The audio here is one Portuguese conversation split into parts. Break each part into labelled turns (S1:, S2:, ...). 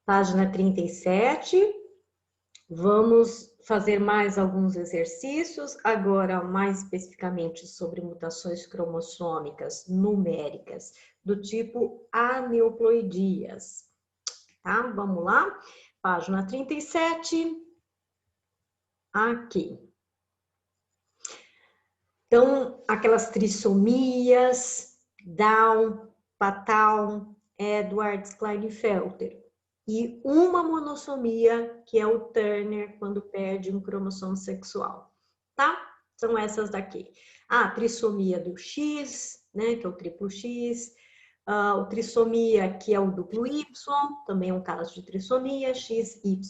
S1: Página 37. Vamos fazer mais alguns exercícios, agora mais especificamente sobre mutações cromossômicas numéricas, do tipo aneuploidias. Tá? Vamos lá? Página 37. Aqui. Então, aquelas trissomias, Down, Patal, Edwards, Klinefelter. E uma monossomia, que é o Turner, quando perde um cromossomo sexual, tá? São essas daqui. A trissomia do X, né, que é o triplo X. O trissomia, que é o duplo Y, também é um caso de trissomia. XYY,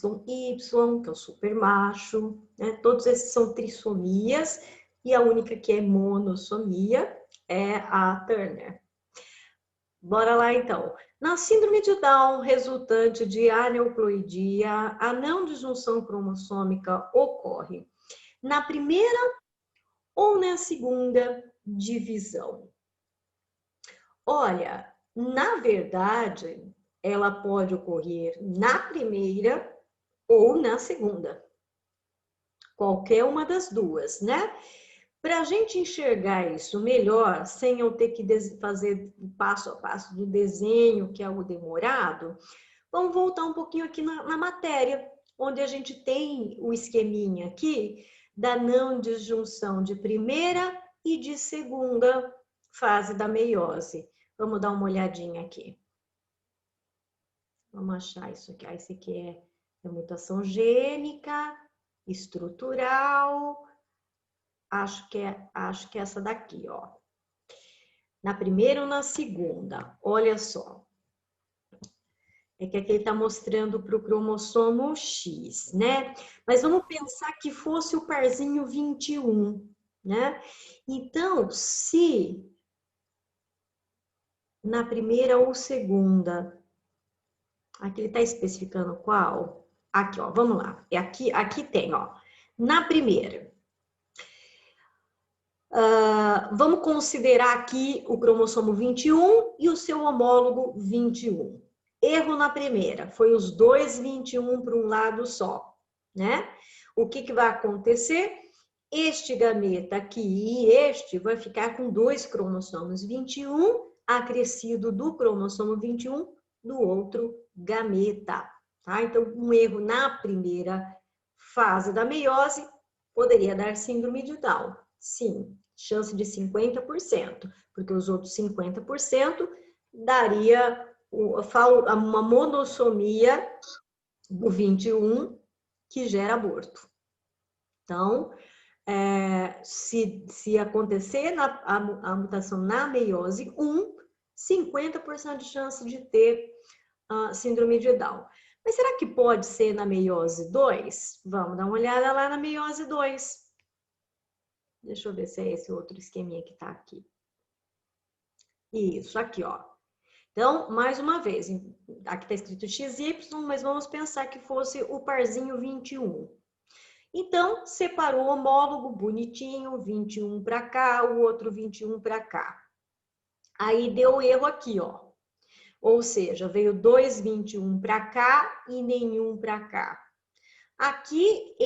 S1: que é o supermacho, né? Todos esses são trissomias. E a única que é monossomia é a Turner. Bora lá, então. Na síndrome de Down, resultante de aneuploidia, a não disjunção cromossômica ocorre na primeira ou na segunda divisão? Olha, na verdade, ela pode ocorrer na primeira ou na segunda. Qualquer uma das duas, né? Para a gente enxergar isso melhor, sem eu ter que fazer passo a passo do desenho, que é o demorado, vamos voltar um pouquinho aqui na matéria, onde a gente tem o esqueminha aqui da não disjunção de primeira e de segunda fase da meiose. Vamos dar uma olhadinha aqui. Vamos achar isso aqui. Esse aqui é a mutação gênica, estrutural. Acho que é essa daqui, ó. Na primeira ou na segunda? Olha só. É que aqui ele está mostrando para o cromossomo X, né? Mas vamos pensar que fosse o parzinho 21, né? Então, se na primeira ou segunda, aqui ele está especificando qual? Aqui, ó, vamos lá. Aqui tem, ó. Na primeira, vamos considerar aqui o cromossomo 21 e o seu homólogo 21. Erro na primeira, foi os dois 21 para um lado só, né? O que vai acontecer? Este gameta aqui e este vai ficar com dois cromossomos 21, acrescido do cromossomo 21 do outro gameta, tá? Então, um erro na primeira fase da meiose poderia dar síndrome de Down. Sim, chance de 50%, porque os outros 50% daria uma monossomia do 21 que gera aborto. Então, se acontecer a mutação na meiose 1, 50% de chance de ter síndrome de Down. Mas será que pode ser na meiose 2? Vamos dar uma olhada lá na meiose 2. Deixa eu ver se é esse outro esqueminha que tá aqui. Isso, aqui, ó. Então, mais uma vez, aqui tá escrito XY, mas vamos pensar que fosse o parzinho 21. Então, separou o homólogo bonitinho, 21 para cá, o outro 21 para cá. Aí deu erro aqui, ó. Ou seja, veio dois 21 para cá e nenhum para cá. Aqui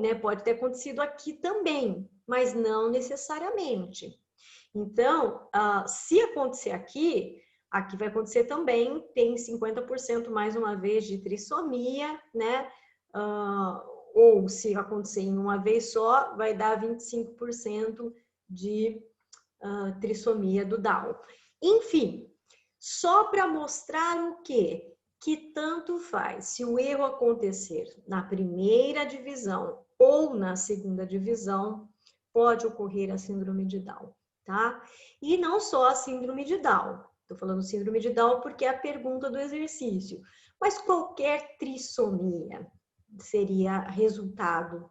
S1: né? Pode ter acontecido aqui também, mas não necessariamente. Então, se acontecer aqui vai acontecer também, tem 50% mais uma vez de trissomia, né? Ou se acontecer em uma vez só, vai dar 25% de trissomia do Down. Enfim, só para mostrar o quê? Que tanto faz se o erro acontecer na primeira divisão ou na segunda divisão, pode ocorrer a síndrome de Down, tá? E não só a síndrome de Down. Estou falando síndrome de Down porque é a pergunta do exercício. Mas qualquer trissomia seria resultado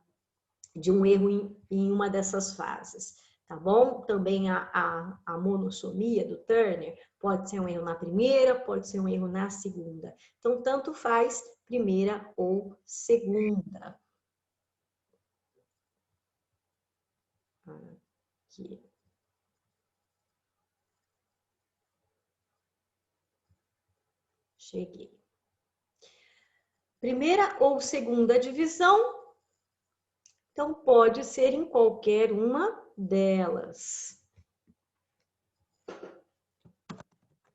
S1: de um erro em uma dessas fases, tá bom? Também a monossomia do Turner pode ser um erro na primeira, pode ser um erro na segunda. Então, tanto faz primeira ou segunda. Aqui. Cheguei. Primeira ou segunda divisão, então pode ser em qualquer uma delas.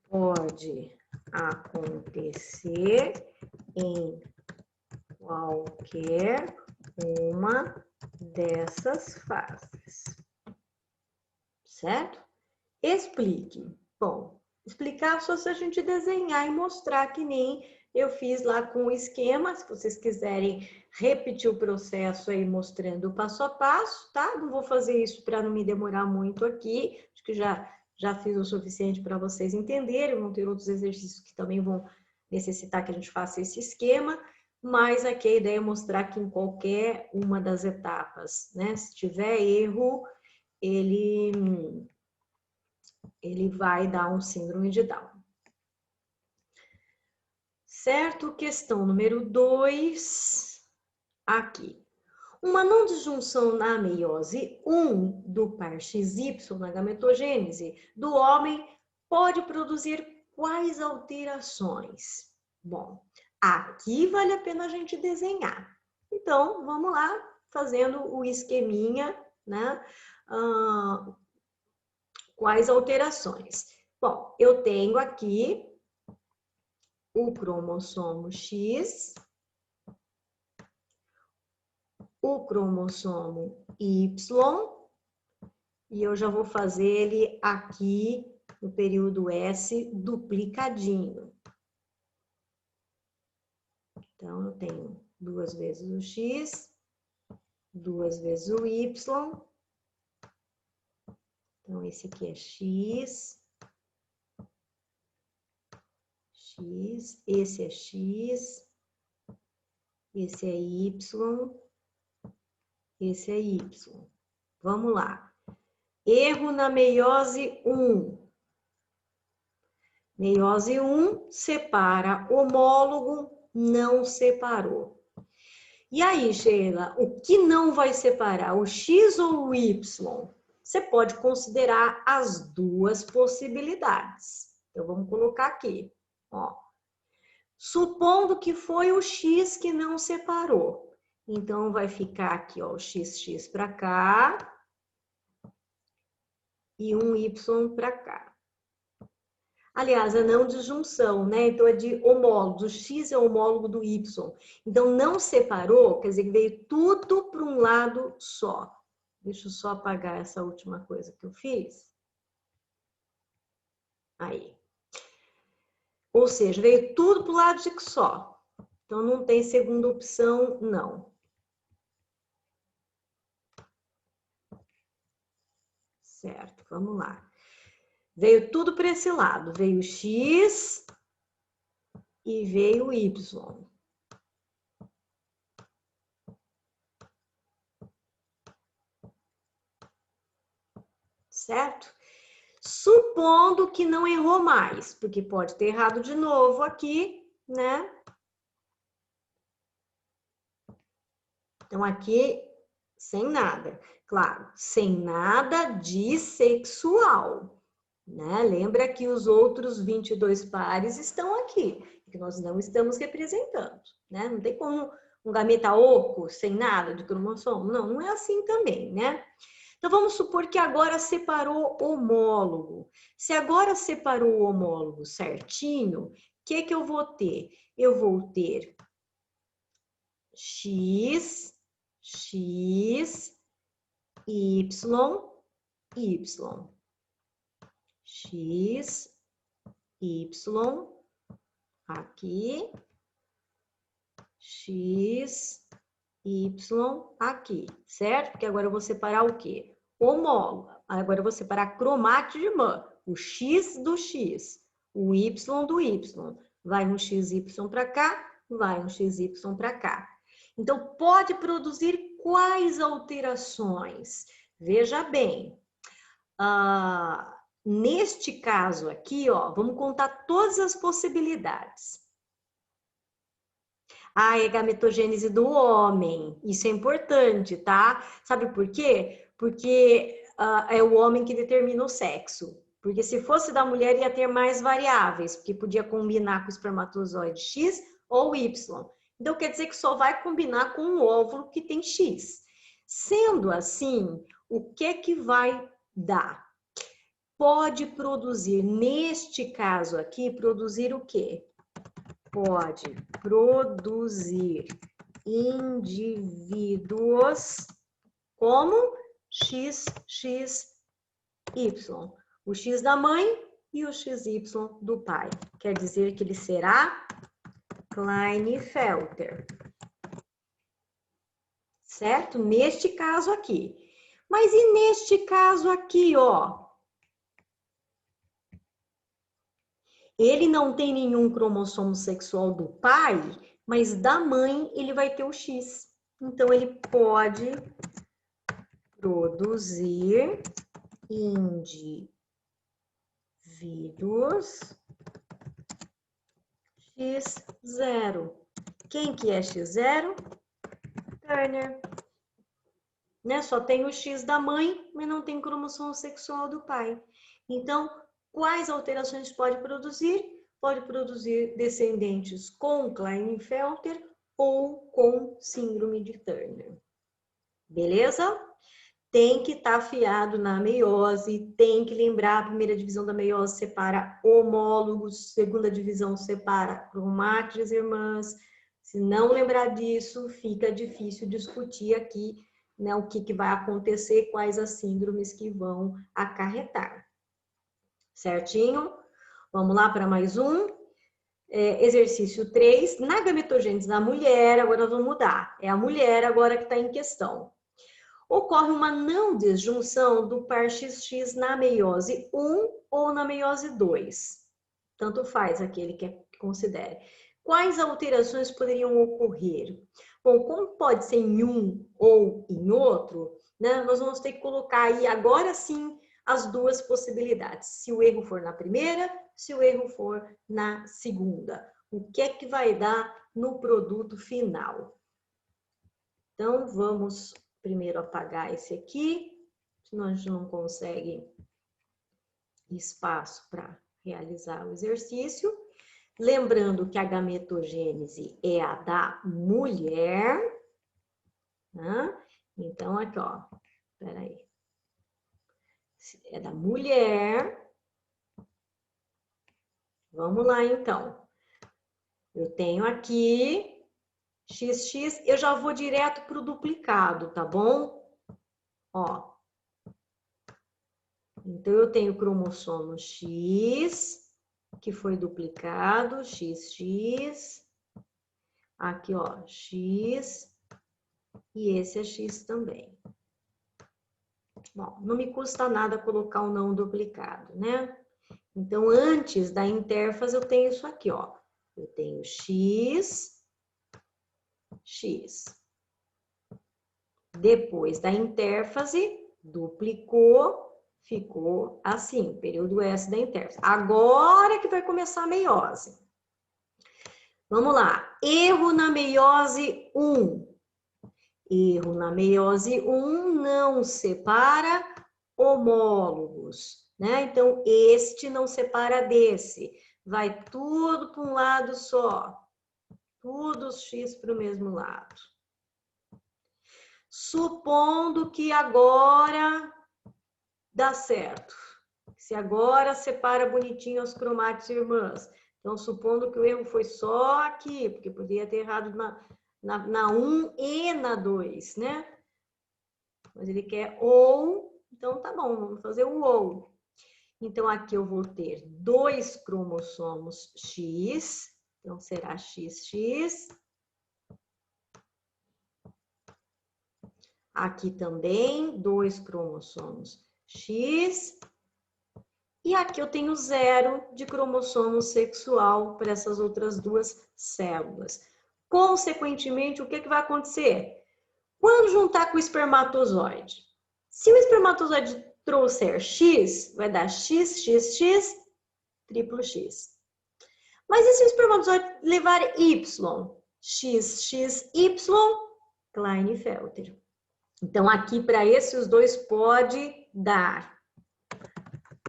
S1: Pode acontecer em qualquer uma dessas fases. Certo? Explique. Bom, explicar só se a gente desenhar e mostrar que nem eu fiz lá com o esquema. Se vocês quiserem repetir o processo aí mostrando o passo a passo, tá? Não vou fazer isso para não me demorar muito aqui. Acho que já fiz o suficiente para vocês entenderem. Vão ter outros exercícios que também vão necessitar que a gente faça esse esquema. Mas aqui a ideia é mostrar que em qualquer uma das etapas, né? Se tiver erro, ele vai dar um síndrome de Down. Certo? Questão número 2, aqui. Uma não disjunção na meiose 1 do par XY na gametogênese do homem pode produzir quais alterações? Bom, aqui vale a pena a gente desenhar. Então, vamos lá, fazendo o esqueminha, né? Quais alterações? Bom, eu tenho aqui o cromossomo X, o cromossomo Y, e eu já vou fazer ele aqui no período S duplicadinho. Então, eu tenho 2 vezes o X, 2 vezes o Y. Então, esse aqui é X, X, esse é X, esse é Y, esse é Y. Vamos lá. Erro na meiose 1. Meiose 1, separa homólogo, não separou. E aí, Sheila, o que não vai separar, o X ou o Y? Você pode considerar as duas possibilidades. Então, vamos colocar aqui, ó. Supondo que foi o X que não separou. Então, vai ficar aqui, ó, o XX para cá e um Y para cá. Aliás, a não disjunção, né? Então, é de homólogos. O X é homólogo do Y. Então, não separou, quer dizer que veio tudo para um lado só. Deixa eu só apagar essa última coisa que eu fiz. Aí. Ou seja, veio tudo para o lado de só. Então, não tem segunda opção, não. Certo, vamos lá. Veio tudo para esse lado. Veio X e veio Y. Certo? Supondo que não errou mais, porque pode ter errado de novo aqui, né? Então, aqui, sem nada. Claro, sem nada de sexual, né? Lembra que os outros 22 pares estão aqui, que nós não estamos representando, né? Não tem como um gameta oco, sem nada de cromossomo. Não, não é assim também, né? Então, vamos supor que agora separou homólogo. Se agora separou o homólogo certinho, o que que eu vou ter? Eu vou ter X, X, Y, Y. X, Y, aqui. X, Y, aqui, certo? Porque agora eu vou separar o quê? Homólogo. Agora eu vou separar cromatidmã. O X do X, o Y do Y. Vai um XY para cá, vai um XY para cá. Então, pode produzir quais alterações? Veja bem, neste caso aqui, ó, vamos contar todas as possibilidades. É gametogênese do homem, isso é importante, tá? Sabe por quê? Porque é o homem que determina o sexo. Porque se fosse da mulher, ia ter mais variáveis, porque podia combinar com o espermatozoide X ou Y. Então, quer dizer que só vai combinar com o óvulo que tem X. Sendo assim, o que vai dar? Pode produzir, neste caso aqui, produzir o quê? Pode produzir indivíduos como XXY. O X da mãe e o XY do pai. Quer dizer que ele será Klinefelter. Certo? Neste caso aqui. Mas e neste caso aqui, ó? Ele não tem nenhum cromossomo sexual do pai, mas da mãe ele vai ter o X. Então, ele pode produzir indivíduos X0. Quem que é X0? Turner. Né? Só tem o X da mãe, mas não tem cromossomo sexual do pai. Então, quais alterações pode produzir? Pode produzir descendentes com Klinefelter ou com síndrome de Turner. Beleza? Tem que estar afiado na meiose, tem que lembrar, a primeira divisão da meiose separa homólogos, segunda divisão separa cromátides irmãs. Se não lembrar disso, fica difícil discutir aqui, né, o que vai acontecer, quais as síndromes que vão acarretar. Certinho? Vamos lá para mais um. Exercício 3. Na gametogênese da mulher, agora nós vamos mudar. É a mulher agora que está em questão. Ocorre uma não desjunção do par XX na meiose 1 ou na meiose 2. Tanto faz aquele que considere. Quais alterações poderiam ocorrer? Bom, como pode ser em um ou em outro, né, nós vamos ter que colocar aí agora sim as duas possibilidades. Se o erro for na primeira, se o erro for na segunda. O que é que vai dar no produto final? Então, vamos primeiro apagar esse aqui, senão a gente não consegue espaço para realizar o exercício. Lembrando que a gametogênese é a da mulher, né? Então, aqui, ó, peraí. É da mulher. Vamos lá, então. Eu tenho aqui XX, eu já vou direto para o duplicado, tá bom? Ó. Então, eu tenho cromossomo X, que foi duplicado, XX. Aqui, ó, X. E esse é X também. Bom, não me custa nada colocar um não duplicado, né? Então, antes da intérfase, eu tenho isso aqui, ó. Eu tenho X, X. Depois da intérfase, duplicou, ficou assim, período S da intérfase. Agora que vai começar a meiose. Vamos lá. Erro na meiose 1. Erro na meiose 1 não separa homólogos, né? Então, este não separa desse. Vai tudo para um lado só. Tudo os X para o mesmo lado. Supondo que agora dá certo. Se agora separa bonitinho as cromátides irmãs. Então, supondo que o erro foi só aqui, porque poderia ter errado na 1 e na 2, né? Mas ele quer ou, então tá bom, vamos fazer o ou. Então, aqui eu vou ter 2 cromossomos X, então será XX. Aqui também, 2 cromossomos X. E aqui eu tenho 0 de cromossomo sexual para essas outras duas células. Consequentemente, o que vai acontecer? Quando juntar com o espermatozoide? Se o espermatozoide trouxer X, vai dar XXX, triplo X. Mas e se o espermatozoide levar Y? XXY, Klinefelter. Então, aqui para esses dois pode dar.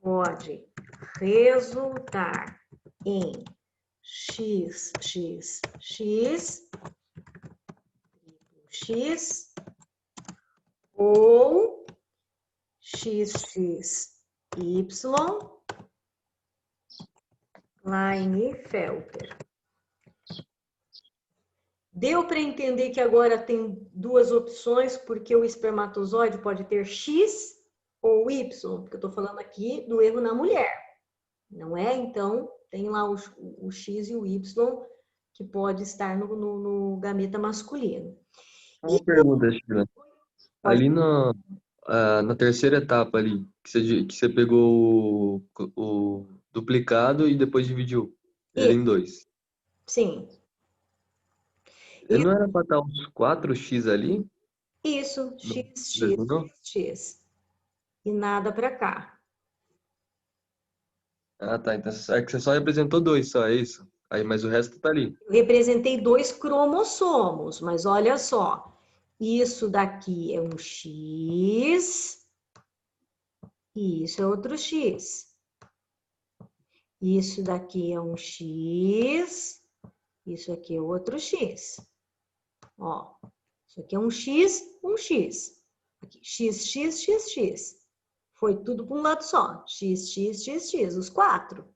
S1: Pode resultar em XXX XX ou XXY Klinefelter. Deu para entender que agora tem duas opções, porque o espermatozoide pode ter X ou Y, porque eu estou falando aqui do erro na mulher, não é? Então, tem lá o X e o Y, que pode estar no gameta masculino.
S2: Uma pergunta, Sheila.
S1: Pode...
S2: Ali na terceira etapa ali, que você pegou o duplicado e depois dividiu ele em dois.
S1: Sim.
S2: Ele não era para estar uns 4x ali?
S1: Isso,
S2: Não,
S1: X, X,
S2: não?
S1: X, X. E nada para cá.
S2: Ah, tá. Então é que você só representou dois, só, é isso? Aí, mas o resto tá ali.
S1: Eu representei 2 cromossomos, mas olha só. Isso daqui é um X e isso é outro X. Isso daqui é um X, isso aqui é outro X. Ó, isso aqui é um X, um X. Aqui, X, X, X, X. Foi tudo para um lado só. X, X, X, X, os 4.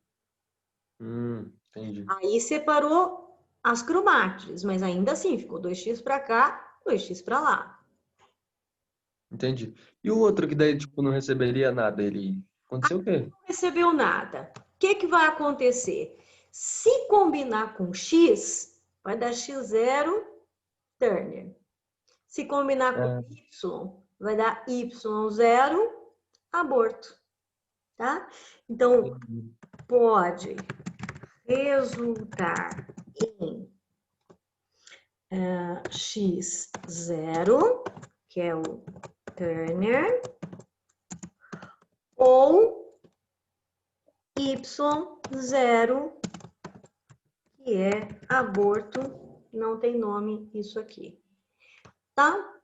S2: Entendi.
S1: Aí separou as cromátides, mas ainda assim ficou 2x para cá, 2x para lá.
S2: Entendi. E o outro que daí, tipo, não receberia nada, ele... Aconteceu o quê?
S1: Não recebeu nada. O que vai acontecer? Se combinar com X, vai dar X0 Turner. Se combinar com
S2: Ah,
S1: Y, vai dar Y0 aborto, tá? Então,
S2: entendi.
S1: pode resultar em X0, que é o Turner, ou Y0, que é aborto, não tem nome isso aqui, tá?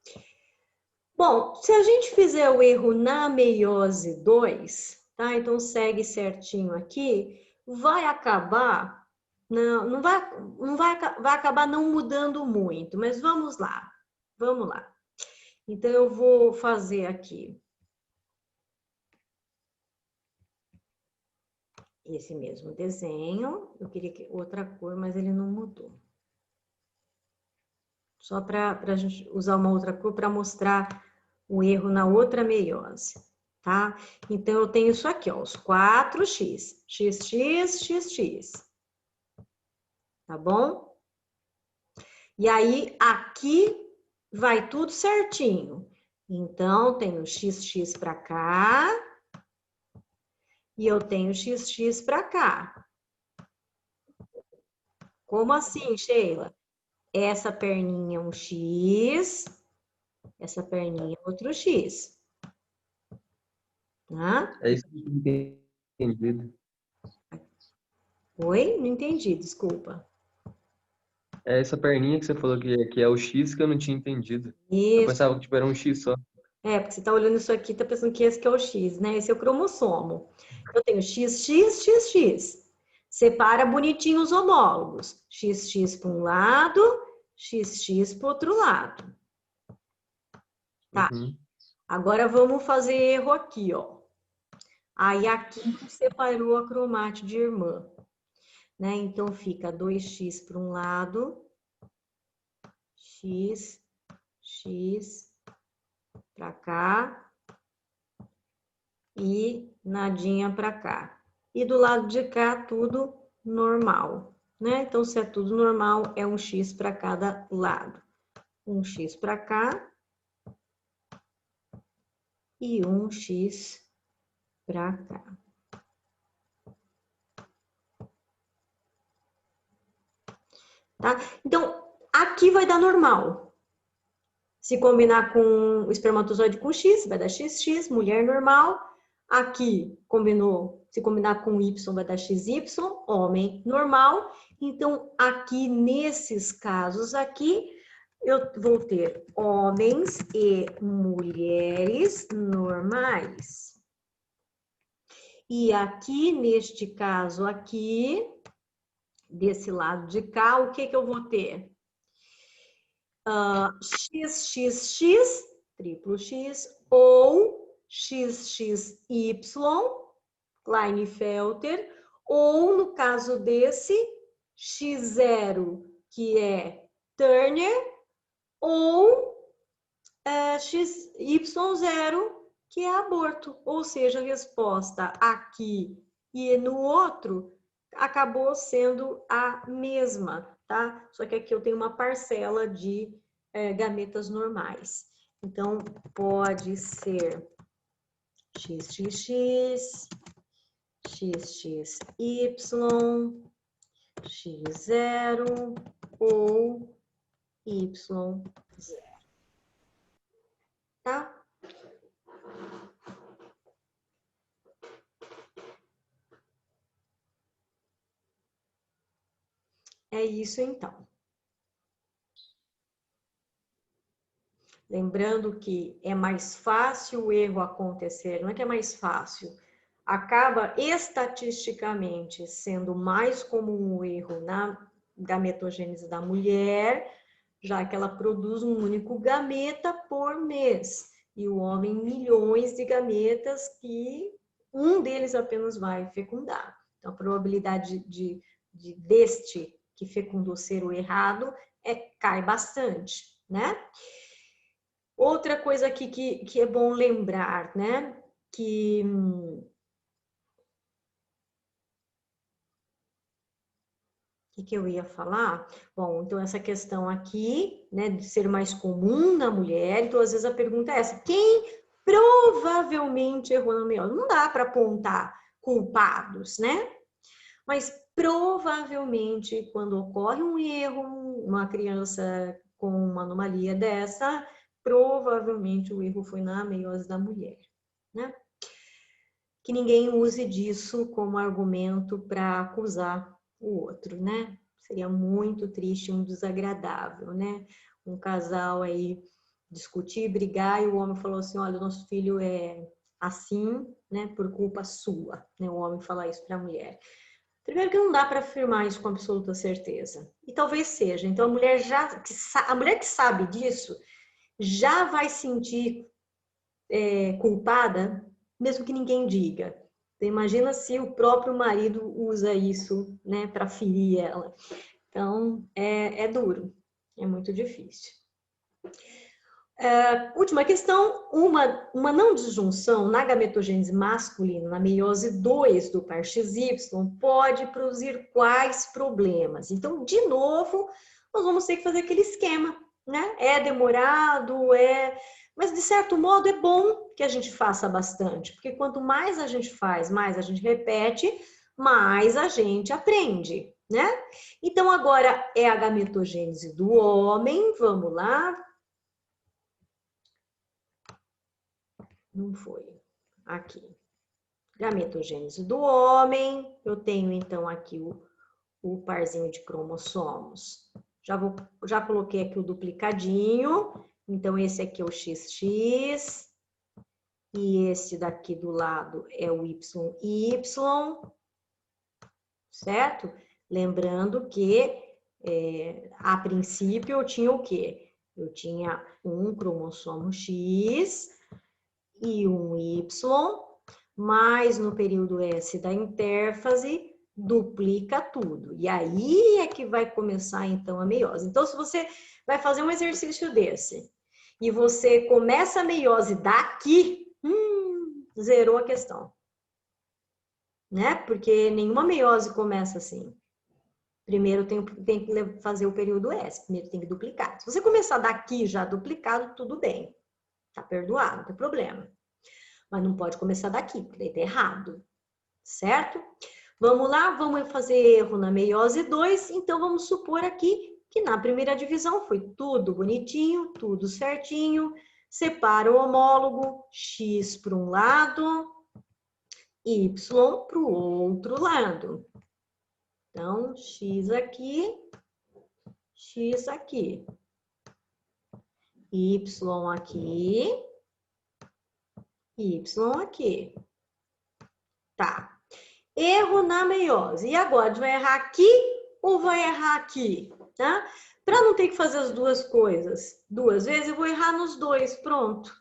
S1: Bom, se a gente fizer o erro na meiose 2, tá? Então segue certinho aqui, vai acabar, vai acabar não mudando muito, mas vamos lá, vamos lá. Então eu vou fazer aqui esse mesmo desenho, eu queria que outra cor, mas ele não mudou. Só para a gente usar uma outra cor para mostrar o erro na outra meiose, tá? Então, eu tenho isso aqui, ó, os 4x, xx, xx, tá bom? E aí, aqui vai tudo certinho. Então, tenho xx para cá e eu tenho xx para cá. Como assim, Sheila? Essa perninha é um x, essa perninha é outro x, tá?
S2: É isso que eu tinha entendido.
S1: Oi? Não entendi, desculpa.
S2: É essa perninha que você falou que é o X que eu não tinha entendido. Eu
S1: Isso.
S2: pensava que tipo, era um X só.
S1: É, porque você está olhando isso aqui, está pensando que esse que é o X, né? Esse é o cromossomo. Eu tenho X, X, X, X. Separa bonitinho os homólogos. XX para um lado, XX para o outro lado. Tá.
S2: Uhum.
S1: Agora vamos fazer erro aqui, ó. Aí aqui separou a cromátide irmã. Né? Então fica 2x para um lado, X, X para cá e nadinha para cá. E do lado de cá, tudo normal, né? Então, se é tudo normal, é um X para cada lado. Um X para cá e um X para cá. Tá? Então, aqui vai dar normal. Se combinar com o espermatozoide com X, vai dar XX, mulher normal. Aqui, combinou, se combinar com Y, vai dar XY, homem normal. Então, aqui, nesses casos aqui, eu vou ter homens e mulheres normais. E aqui, neste caso aqui, desse lado de cá, o que eu vou ter? XXX, triplo X, ou XXY, Klinefelter, ou no caso desse, X0, que é Turner, ou XY0, que é aborto. Ou seja, a resposta aqui e no outro acabou sendo a mesma, tá? Só que aqui eu tenho uma parcela de gametas normais. Então, pode ser XXX, XXY, X0 ou Y0, tá? É isso então. Lembrando que é mais fácil o erro acontecer, não é que é mais fácil, acaba estatisticamente sendo mais comum o erro na gametogênese da mulher, já que ela produz um único gameta por mês, e o homem milhões de gametas que um deles apenas vai fecundar. Então, a probabilidade deste que fecundou ser o errado cai bastante, né? Outra coisa aqui que é bom lembrar, né? Que eu ia falar? Bom, então essa questão aqui, né, de ser mais comum na mulher, então às vezes a pergunta é essa: quem provavelmente errou na meiose? Não dá para apontar culpados, né? Mas provavelmente quando ocorre um erro, uma criança com uma anomalia dessa, provavelmente o erro foi na meiose da mulher, né? Que ninguém use disso como argumento para acusar o outro, né? Seria muito triste, muito desagradável, né? Um casal aí discutir, brigar e o homem falou assim: olha, o nosso filho é assim, né? Por culpa sua, né? O homem falar isso para a mulher. Primeiro que não dá para afirmar isso com absoluta certeza. E talvez seja. Então a mulher que sabe disso já vai sentir culpada, mesmo que ninguém diga. Então, imagina se o próprio marido usa isso, né, para ferir ela. Então, é duro, é muito difícil. Última questão, uma não disjunção na gametogênese masculina, na meiose 2 do par XY, pode produzir quais problemas? Então, de novo, nós vamos ter que fazer aquele esquema, né? É demorado, mas de certo modo é bom que a gente faça bastante, porque quanto mais a gente faz, mais a gente repete, mais a gente aprende, né? Então, agora é a gametogênese do homem, vamos lá. Não foi. Aqui. Gametogênese do homem. Eu tenho, então, aqui o parzinho de cromossomos. Já coloquei aqui o duplicadinho. Então, esse aqui é o XX. E esse daqui do lado é o YY. Certo? Lembrando que, a princípio, eu tinha o quê? Eu tinha um cromossomo X e um Y, mas no período S da intérfase, duplica tudo. E aí é que vai começar, então, a meiose. Então, se você vai fazer um exercício desse e você começa a meiose daqui, zerou a questão. Né? Porque nenhuma meiose começa assim. Primeiro tem que fazer o período S, primeiro tem que duplicar. Se você começar daqui já duplicado, tudo bem. Tá perdoado, não tem problema. Mas não pode começar daqui, porque daí tá errado, certo? Vamos lá, vamos fazer erro na meiose 2, então vamos supor aqui que na primeira divisão foi tudo bonitinho, tudo certinho, separa o homólogo, X para um lado, Y para o outro lado. Então, X aqui, X aqui, Y aqui, Y aqui. Tá. Erro na meiose. E agora, a gente vai errar aqui ou vai errar aqui, tá? Para não ter que fazer as duas coisas 2 vezes, eu vou errar nos 2, pronto.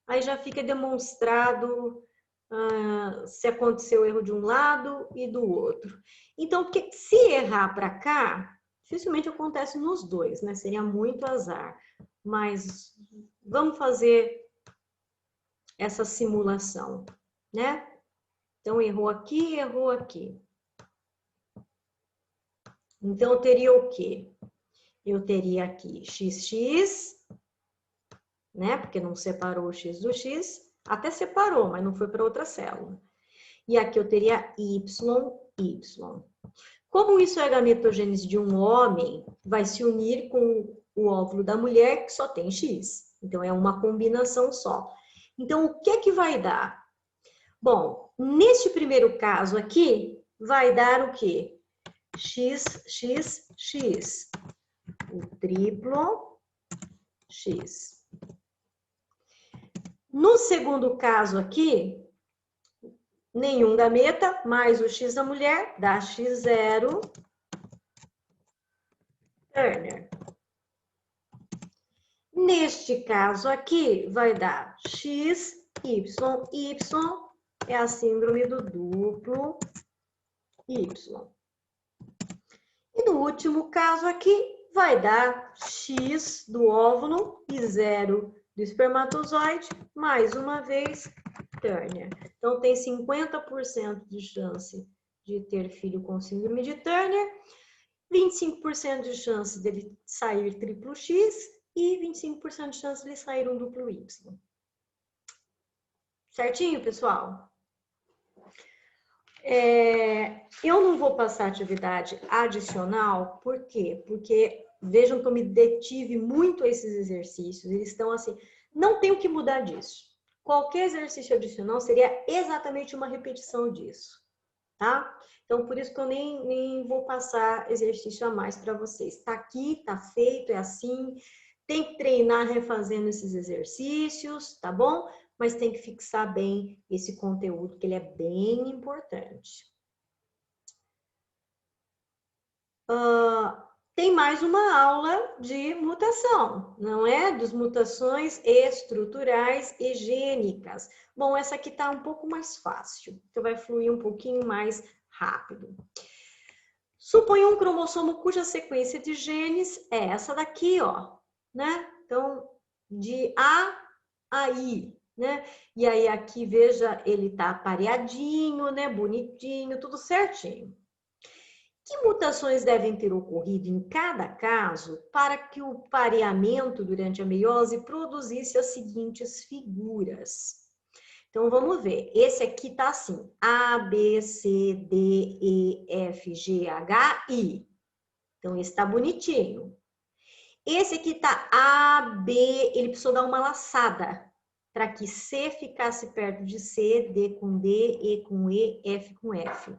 S1: Aí já fica demonstrado se aconteceu erro de um lado e do outro. Então, porque se errar para cá, dificilmente acontece nos 2, né? Seria muito azar. Mas vamos fazer essa simulação, né? Então, errou aqui, errou aqui. Então, eu teria o quê? Eu teria aqui xx, né? Porque não separou o x do x. Até separou, mas não foi para outra célula. E aqui eu teria y. Como isso é a gametogênese de um homem, vai se unir com o óvulo da mulher, que só tem x. Então, é uma combinação só. Então, o que que vai dar? Bom, neste primeiro caso aqui, vai dar o quê? X, x, x. O triplo x. No segundo caso aqui, nenhum gameta, mais o x da mulher, dá x0 Turner. Neste caso aqui, vai dar x, y, y, é a síndrome do duplo y. E no último caso aqui, vai dar x do óvulo e 0 do espermatozoide, mais uma vez, Turner. Então, tem 50% de chance de ter filho com síndrome de Turner, 25% de chance dele sair triplo X e 25% de chance de sair um duplo Y. Certinho, pessoal? Eu não vou passar atividade adicional, por quê? Porque vejam que eu me detive muito a esses exercícios, eles estão assim, não tem o que mudar disso. Qualquer exercício adicional seria exatamente uma repetição disso, tá? Então, por isso que eu nem vou passar exercício a mais para vocês. Tá aqui, tá feito, é assim, tem que treinar refazendo esses exercícios, tá bom? Mas tem que fixar bem esse conteúdo, que ele é bem importante. Tem mais uma aula de mutação, não é? Das mutações estruturais e gênicas. Bom, essa aqui tá um pouco mais fácil, então vai fluir um pouquinho mais rápido. Suponha um cromossomo cuja sequência de genes é essa daqui, ó, né? Então, de A a I, né? E aí aqui, veja, ele tá pareadinho, né? Bonitinho, tudo certinho. Que mutações devem ter ocorrido em cada caso para que o pareamento durante a meiose produzisse as seguintes figuras? Então, vamos ver. Esse aqui tá assim, A, B, C, D, E, F, G, H, I. Então, esse tá bonitinho. Esse aqui tá A, B, ele precisou dar uma laçada para que C ficasse perto de C, D com D, E com E, F com F.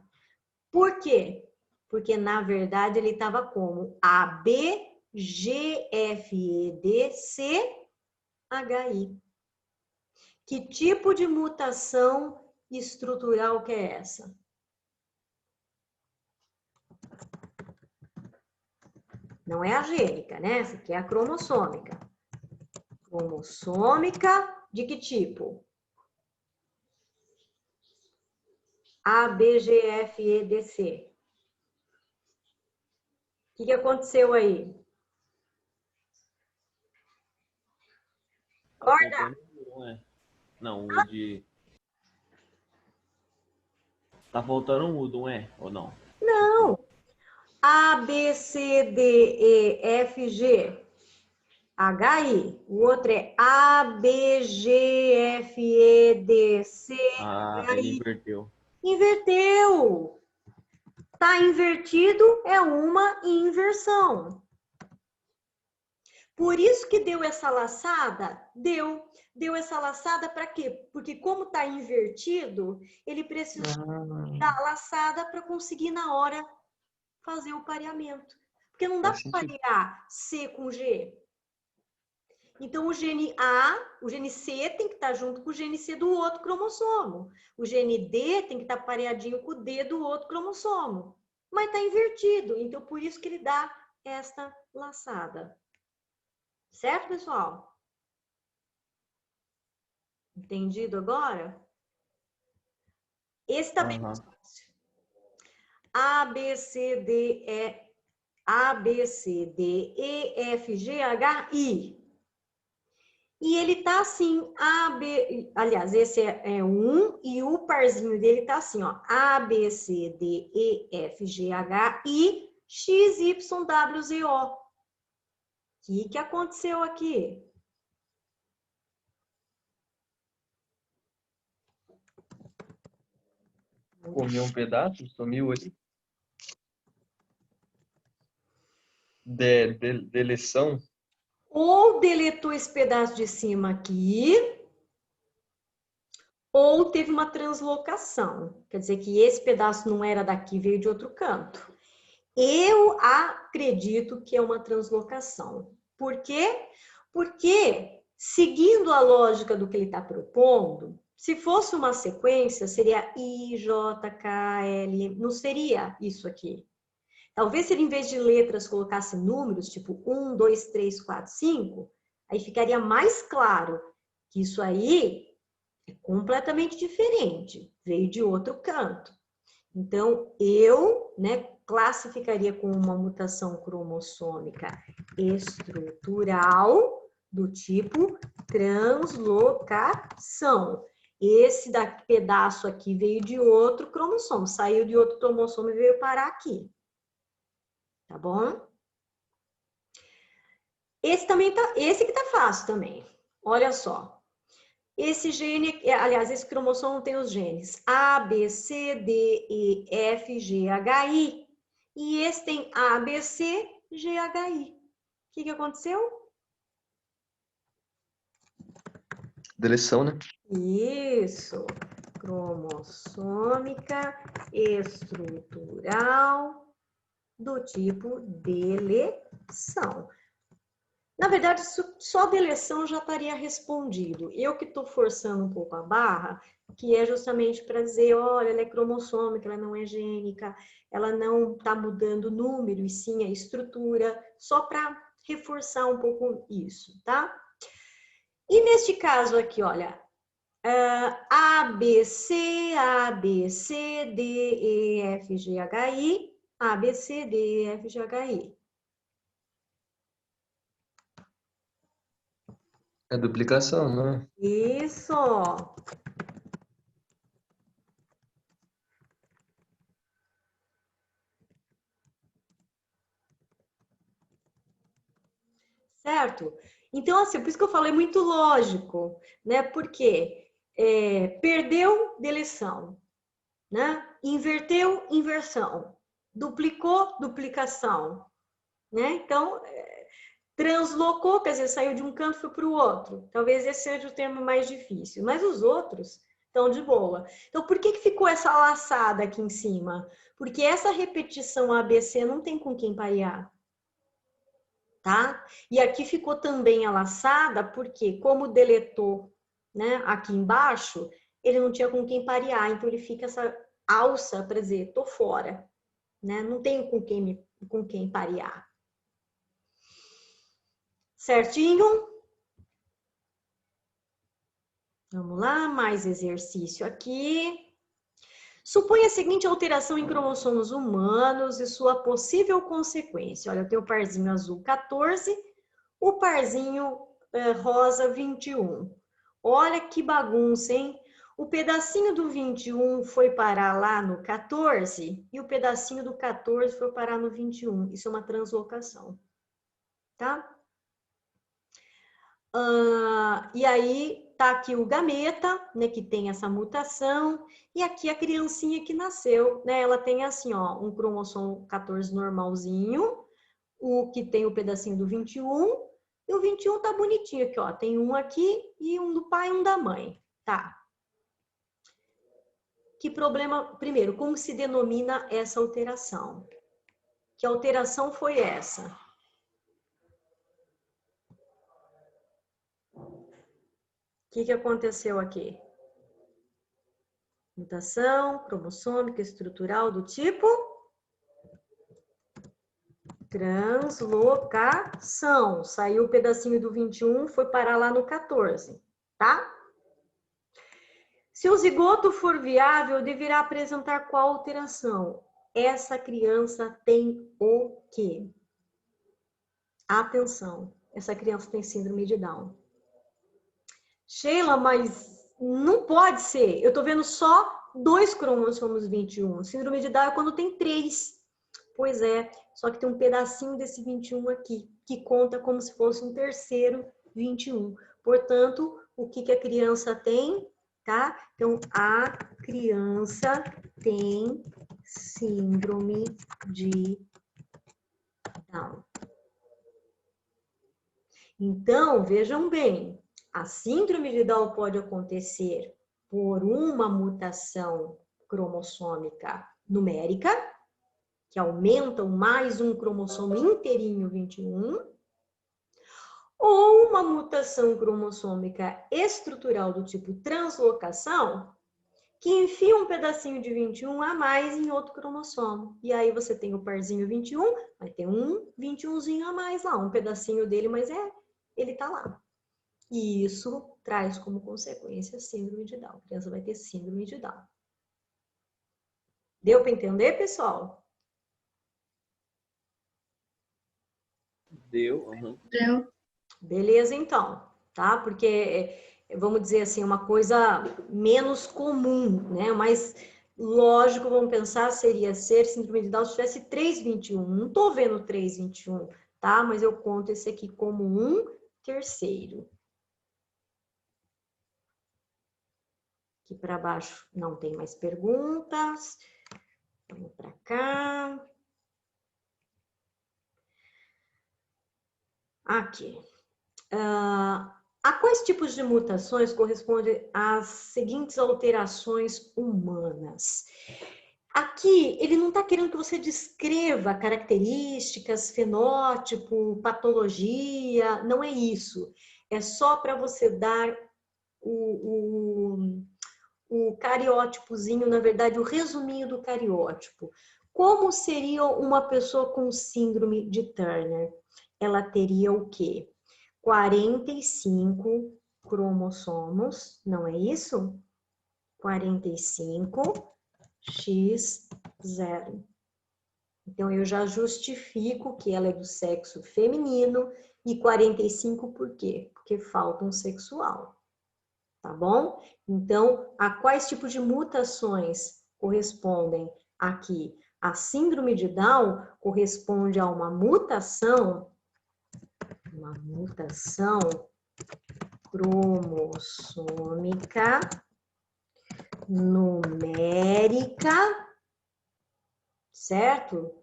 S1: Por quê? Porque, na verdade, ele estava como A, B, G, F, E, D, C, H, I. Que tipo de mutação estrutural que é essa? Não é a gênica, né? Essa aqui é a cromossômica. Cromossômica de que tipo? A, B, G, F, E, D, C. O que aconteceu aí? Acorda!
S3: Não, o de... Tá faltando um mudo, não é? Ou não?
S1: Não. A, B, C, D, E, F, G, H, I. O outro é A, B, G, F, E, D, C,
S3: Ah,
S1: H,
S3: ele
S1: I.
S3: inverteu.
S1: Inverteu. Tá invertido, é uma inversão. Por isso que deu essa laçada? Deu essa laçada para quê? Porque como tá invertido, ele precisou dar a laçada para conseguir na hora fazer o pareamento. Porque não dá para parear C com G. Então, o gene A, o gene C tem que estar junto com o gene C do outro cromossomo. O gene D tem que estar pareadinho com o D do outro cromossomo. mas está invertido. Então, por isso que ele dá esta laçada. Certo, pessoal? Entendido agora? Esse também é
S3: Aham.
S1: A, B, C, D, E, A, B, C, D, E, F, G, H, I. E ele tá assim, A, B, aliás, esse é um, e o parzinho dele tá assim, ó, A, B, C, D, E, F, G, H, I, X, Y, W, Z, O. O que aconteceu aqui?
S2: Comeu um pedaço, sumiu ali. Deleção.
S1: Ou deletou esse pedaço de cima aqui, ou teve uma translocação. Quer dizer que esse pedaço não era daqui, veio de outro canto. Eu acredito que é uma translocação. Por quê? Porque, seguindo a lógica do que ele está propondo, se fosse uma sequência, seria I, J, K, L, não seria isso aqui. Talvez se ele, em vez de letras, colocasse números, tipo 1, 2, 3, 4, 5, aí ficaria mais claro que isso aí é completamente diferente, veio de outro canto. Então, eu, classificaria como uma mutação cromossômica estrutural do tipo translocação. Esse pedaço aqui veio de outro cromossomo, saiu de outro cromossomo e veio parar aqui. Tá bom? Esse que tá fácil também. Olha só. Esse gene, aliás, esse cromossomo tem os genes A, B, C, D, E, F, G, H, I. E esse tem A, B, C, G, H, I. O que aconteceu?
S2: Deleção, né?
S1: Isso. Cromossômica estrutural do tipo deleção. Na verdade, só deleção já estaria respondido. Eu que estou forçando um pouco a barra, que é justamente para dizer, olha, ela é cromossômica, ela não é gênica, ela não está mudando o número, e sim a estrutura, só para reforçar um pouco isso, tá? E neste caso aqui, olha, A, B, C, A, B, C, D, E, F, G, H, I, A, B, C, D, E, F, G, H, I.
S2: É duplicação, né?
S1: Isso! Certo? Então, assim, por isso que eu falei muito lógico, né? Porque perdeu, deleção, né? Inverteu, inversão. Duplicou, duplicação, né? Então, translocou, quer dizer, saiu de um canto e foi para o outro. Talvez esse seja o termo mais difícil, mas os outros estão de boa. Então, por que ficou essa laçada aqui em cima? Porque essa repetição ABC não tem com quem parear. Tá? E aqui ficou também a laçada, porque como deletou, né, aqui embaixo, ele não tinha com quem parear, então ele fica essa alça para dizer, tô fora, né? Não tenho com quem parear. Certinho? Vamos lá, mais exercício aqui. Suponha a seguinte alteração em cromossomos humanos e sua possível consequência. Olha, eu tenho o parzinho azul 14, o parzinho rosa 21. Olha que bagunça, hein? O pedacinho do 21 foi parar lá no 14 e o pedacinho do 14 foi parar no 21. Isso é uma translocação, tá? E aí tá aqui o gameta, né, que tem essa mutação, e aqui a criancinha que nasceu, né? Ela tem assim, ó, um cromossomo 14 normalzinho, o que tem o pedacinho do 21, e o 21 tá bonitinho aqui, ó. Tem um aqui e um do pai e um da mãe, tá? Que problema, primeiro, como se denomina essa alteração? Que alteração foi essa? O que aconteceu aqui? Mutação cromossômica estrutural do tipo Translocação. Saiu o pedacinho do 21, foi parar lá no 14, tá? Se o zigoto for viável, deverá apresentar qual alteração? Essa criança tem o quê? Atenção, essa criança tem síndrome de Down. Sheila, mas não pode ser. Eu tô vendo só 2 cromossomos 21. Síndrome de Down é quando tem 3. Pois é, só que tem um pedacinho desse 21 aqui, que conta como se fosse um terceiro 21. Portanto, o que a criança tem, tá? Então, a criança tem síndrome de Down. Então, vejam bem, a síndrome de Down pode acontecer por uma mutação cromossômica numérica, que aumentam mais um cromossomo inteirinho 21, ou uma mutação cromossômica estrutural do tipo translocação, que enfia um pedacinho de 21 a mais em outro cromossomo. E aí você tem o parzinho 21, vai ter um 21zinho a mais lá, um pedacinho dele, mas ele tá lá. E isso traz como consequência síndrome de Down. A criança vai ter síndrome de Down. Deu para entender, pessoal?
S3: Deu. Uhum.
S4: Deu.
S1: Beleza, então, tá? Porque, vamos dizer assim, uma coisa menos comum, né? Mas lógico, vamos pensar, seria ser síndrome de Down se tivesse 321. Não tô vendo 321, tá? Mas eu conto esse aqui como um terceiro. Aqui para baixo não tem mais perguntas. Vamos para cá. Aqui. A quais tipos de mutações correspondem às seguintes alterações humanas? Aqui, ele não está querendo que você descreva características, fenótipo, patologia, não é isso. É só para você dar o cariótipozinho, na verdade, o resuminho do cariótipo. Como seria uma pessoa com síndrome de Turner? Ela teria o quê? 45 cromossomos, não é isso? 45x0. Então, eu já justifico que ela é do sexo feminino e 45 por quê? Porque falta um sexual, tá bom? Então, a quais tipos de mutações correspondem aqui? A síndrome de Down corresponde a uma mutação cromossômica numérica, certo?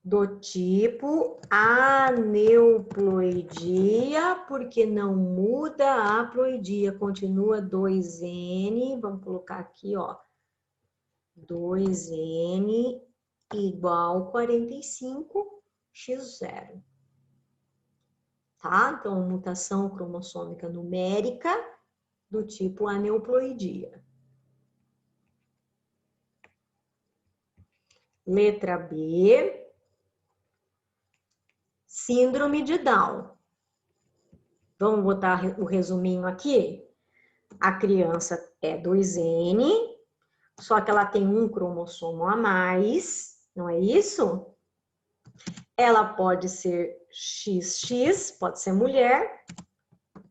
S1: Do tipo aneuploidia, porque não muda a haploidia, continua 2N, vamos colocar aqui, ó, 2N igual 45x0. Tá? Então, mutação cromossômica numérica do tipo aneuploidia. Letra B, síndrome de Down. Vamos botar o resuminho aqui? A criança é 2N, só que ela tem um cromossomo a mais, não é isso? Ela pode ser XX, pode ser mulher,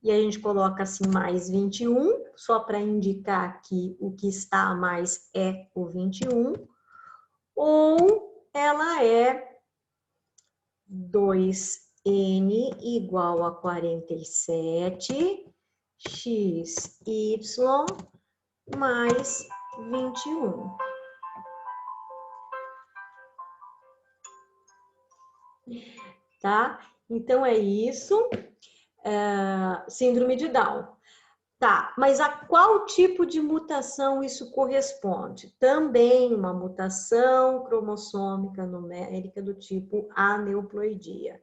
S1: e a gente coloca assim mais 21, só para indicar que o que está a mais é o 21, ou ela é 2N igual a 47, XY mais 21. Tá? Então, é isso. Síndrome de Down. Tá, mas a qual tipo de mutação isso corresponde? Também uma mutação cromossômica numérica do tipo aneuploidia.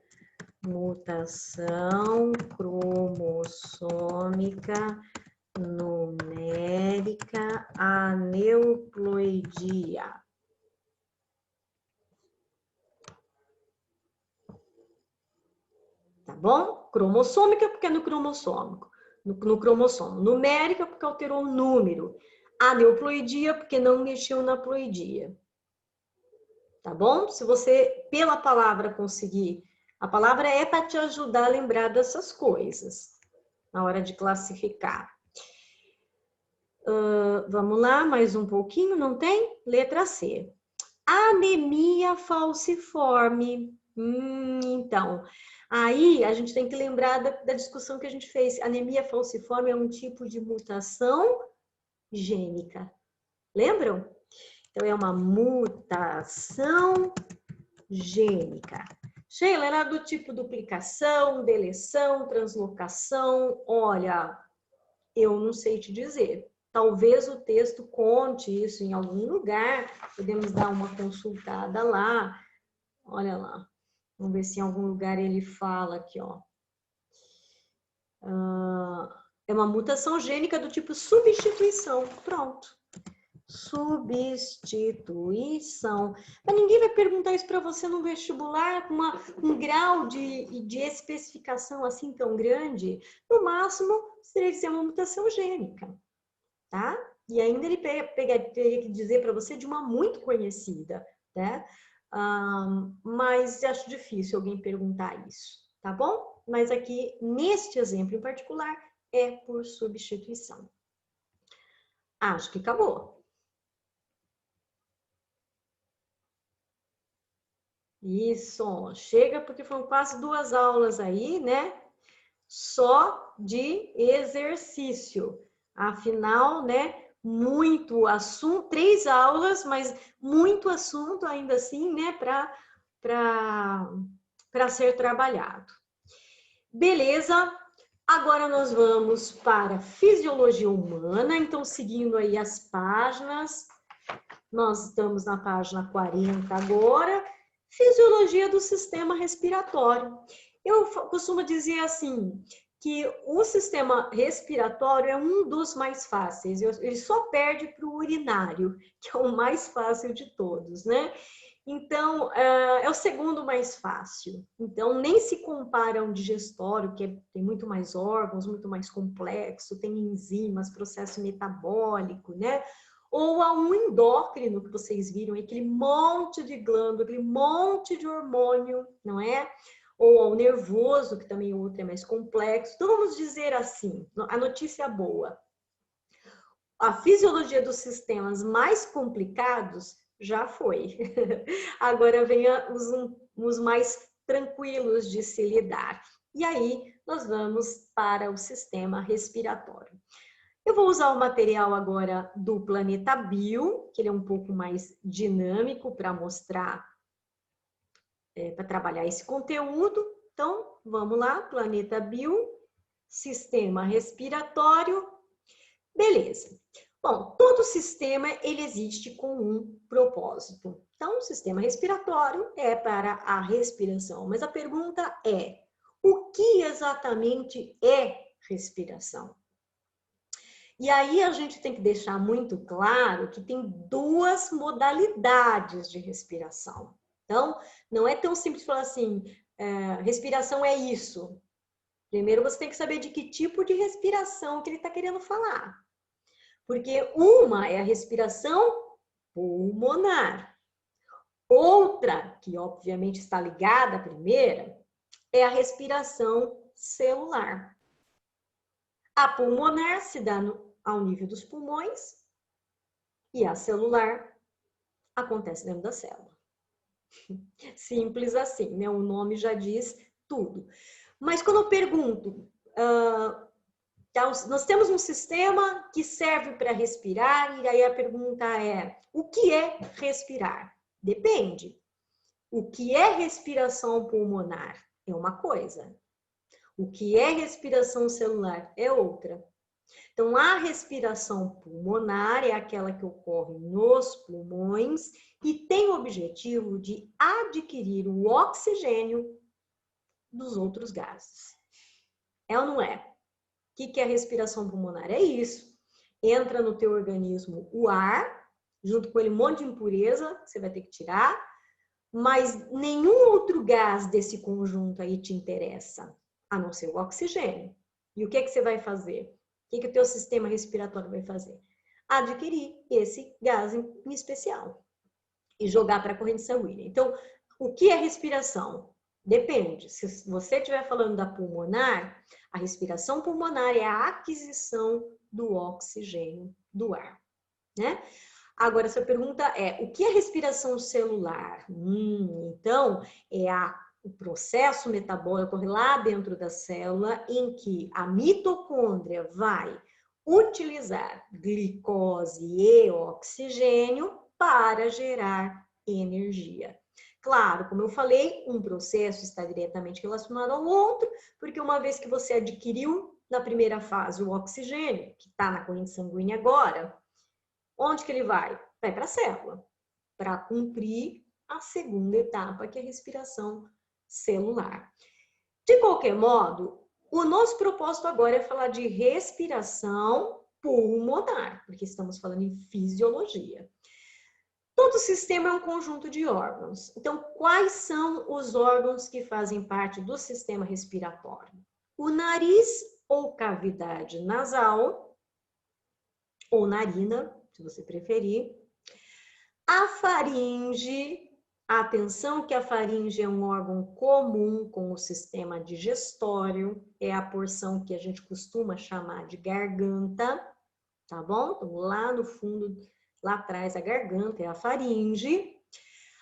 S1: Mutação cromossômica numérica aneuploidia. bom? Cromossômica, porque é no cromossomo. No cromossomo. Numérica, porque alterou o número. Aneuploidia, porque não mexeu na ploidia. Tá bom? Se você, pela palavra, conseguir... A palavra é para te ajudar a lembrar dessas coisas, na hora de classificar. Vamos lá, mais um pouquinho, não tem? Letra C. Anemia falciforme. Então, aí a gente tem que lembrar da discussão que a gente fez. Anemia falciforme é um tipo de mutação gênica. Lembram? Então, é uma mutação gênica. Sheila, era do tipo duplicação, deleção, translocação? Olha, eu não sei te dizer. Talvez o texto conte isso em algum lugar. Podemos dar uma consultada lá. Olha lá. Vamos ver se em algum lugar ele fala aqui, ó. É uma mutação gênica do tipo substituição. Pronto. Substituição. Mas ninguém vai perguntar isso para você no vestibular com um grau de especificação assim tão grande. No máximo, teria que ser uma mutação gênica, tá? E ainda ele teria que dizer para você de uma muito conhecida, né? Mas acho difícil alguém perguntar isso, tá bom? Mas aqui, neste exemplo em particular, é por substituição. Acho que acabou. Isso, chega porque foram quase 2 aulas aí, né? Só de exercício. Afinal, né? Muito assunto, 3 aulas, mas muito assunto ainda assim, né? Para ser trabalhado. Beleza? Agora nós vamos para fisiologia humana. Então, seguindo aí as páginas, nós estamos na página 40 agora. Fisiologia do sistema respiratório. Eu costumo dizer assim, que o sistema respiratório é um dos mais fáceis. Ele só perde para o urinário, que é o mais fácil de todos, né? Então, é o segundo mais fácil. Então, nem se compara a um digestório, que tem muito mais órgãos, muito mais complexo, tem enzimas, processo metabólico, né? Ou a um endócrino, que vocês viram, aquele monte de glândula, aquele monte de hormônio, não é? Ou ao nervoso, que também o outro é mais complexo. Então, vamos dizer assim, a notícia boa. A fisiologia dos sistemas mais complicados já foi. Agora vem os mais tranquilos de se lidar. E aí, nós vamos para o sistema respiratório. Eu vou usar o material agora do Planeta Bio, que ele é um pouco mais dinâmico para mostrar, para trabalhar esse conteúdo. Então, vamos lá, Planeta Bio, sistema respiratório. Beleza. Bom, todo sistema, ele existe com um propósito. Então, o sistema respiratório é para a respiração. Mas a pergunta é, o que exatamente é respiração? E aí a gente tem que deixar muito claro que tem 2 modalidades de respiração. Então, não é tão simples falar assim, respiração é isso. Primeiro você tem que saber de que tipo de respiração que ele está querendo falar. Porque uma é a respiração pulmonar. Outra, que obviamente está ligada à primeira, é a respiração celular. A pulmonar se dá ao nível dos pulmões e a celular acontece dentro da célula. Simples assim, né? O nome já diz tudo. Mas quando eu pergunto, nós temos um sistema que serve para respirar, e aí a pergunta é, o que é respirar? Depende. O que é respiração pulmonar? É uma coisa. O que é respiração celular? É outra. Então, a respiração pulmonar é aquela que ocorre nos pulmões e tem o objetivo de adquirir o oxigênio dos outros gases. É ou não é? O que é a respiração pulmonar? É isso. Entra no teu organismo o ar, junto com ele um monte de impureza, você vai ter que tirar, mas nenhum outro gás desse conjunto aí te interessa. a não ser o oxigênio. E o que você vai fazer? O que o teu sistema respiratório vai fazer? Adquirir esse gás em especial e jogar para a corrente sanguínea. Então, o que é respiração? Depende. Se você estiver falando da pulmonar, a respiração pulmonar é a aquisição do oxigênio do ar, né? Agora, essa pergunta é, o que é respiração celular? Então, é o processo metabólico lá dentro da célula em que a mitocôndria vai utilizar glicose e oxigênio para gerar energia. Claro, como eu falei, um processo está diretamente relacionado ao outro, porque uma vez que você adquiriu na primeira fase o oxigênio, que está na corrente sanguínea agora, onde que ele vai? Vai para a célula, para cumprir a segunda etapa, que é a respiração celular. De qualquer modo, o nosso propósito agora é falar de respiração pulmonar, porque estamos falando em fisiologia. Todo sistema é um conjunto de órgãos. Então, quais são os órgãos que fazem parte do sistema respiratório? O nariz ou cavidade nasal, ou narina, se você preferir. A faringe, atenção que a faringe é um órgão comum com o sistema digestório, é a porção que a gente costuma chamar de garganta, tá bom? Então, lá no fundo, lá atrás, a garganta é a faringe.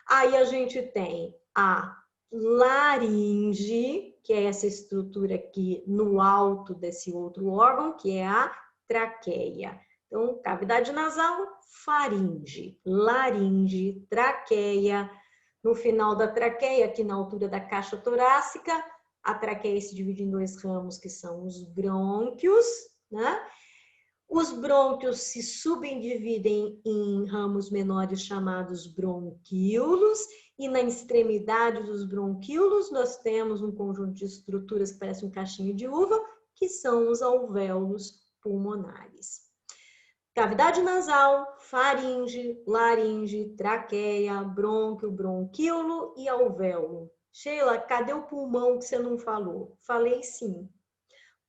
S1: Aí a gente tem a laringe, que é essa estrutura aqui no alto desse outro órgão, que é a traqueia. Então, cavidade nasal, faringe, laringe, traqueia. No final da traqueia, aqui na altura da caixa torácica, a traqueia se divide em dois ramos, que são os brônquios, né? Os brônquios se subdividem em ramos menores chamados bronquíolos, e na extremidade dos bronquíolos nós temos um conjunto de estruturas que parece um cachinho de uva, que são os alvéolos pulmonares. Cavidade nasal, faringe, laringe, traqueia, brônquio, bronquíolo e alvéolo. Sheila, cadê o pulmão que você não falou? Falei sim.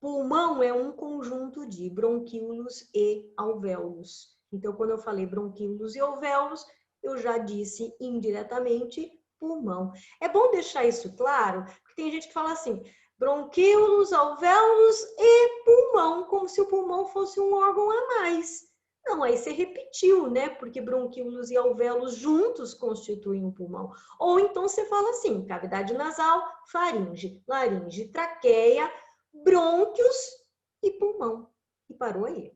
S1: Pulmão é um conjunto de bronquíolos e alvéolos. Então, quando eu falei bronquíolos e alvéolos, eu já disse indiretamente pulmão. É bom deixar isso claro, porque tem gente que fala assim, bronquíolos, alvéolos e pulmão, como se o pulmão fosse um órgão a mais. Não, aí você repetiu, né? Porque bronquíolos e alvéolos juntos constituem um pulmão. Ou então você fala assim, cavidade nasal, faringe, laringe, traqueia, brônquios e pulmão. E parou aí.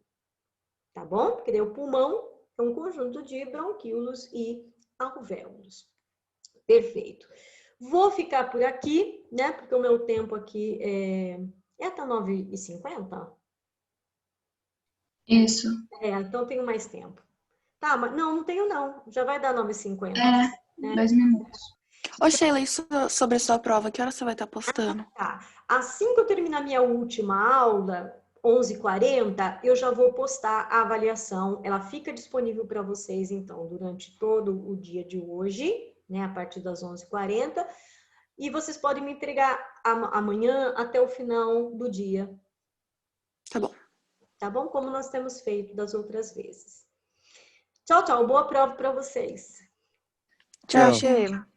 S1: Tá bom? Porque daí o pulmão é um conjunto de bronquíolos e alvéolos. Perfeito. Vou ficar por aqui, né? Porque o meu tempo aqui é até 9h50.
S4: Isso.
S1: Então eu tenho mais tempo. Tá, mas não tenho não. Já vai dar 9h50.
S4: 2 minutos.
S5: Ô, Sheila, isso sobre a sua prova, que hora você vai estar postando?
S1: Tá. Assim que eu terminar minha última aula, 11h40, eu já vou postar a avaliação. Ela fica disponível para vocês, então, durante todo o dia de hoje, né, a partir das 11h40. E vocês podem me entregar amanhã até o final do dia.
S5: Tá bom.
S1: Tá bom? Como nós temos feito das outras vezes. Tchau, tchau. Boa prova para vocês.
S5: Tchau,
S2: Tchau.
S5: Sheila.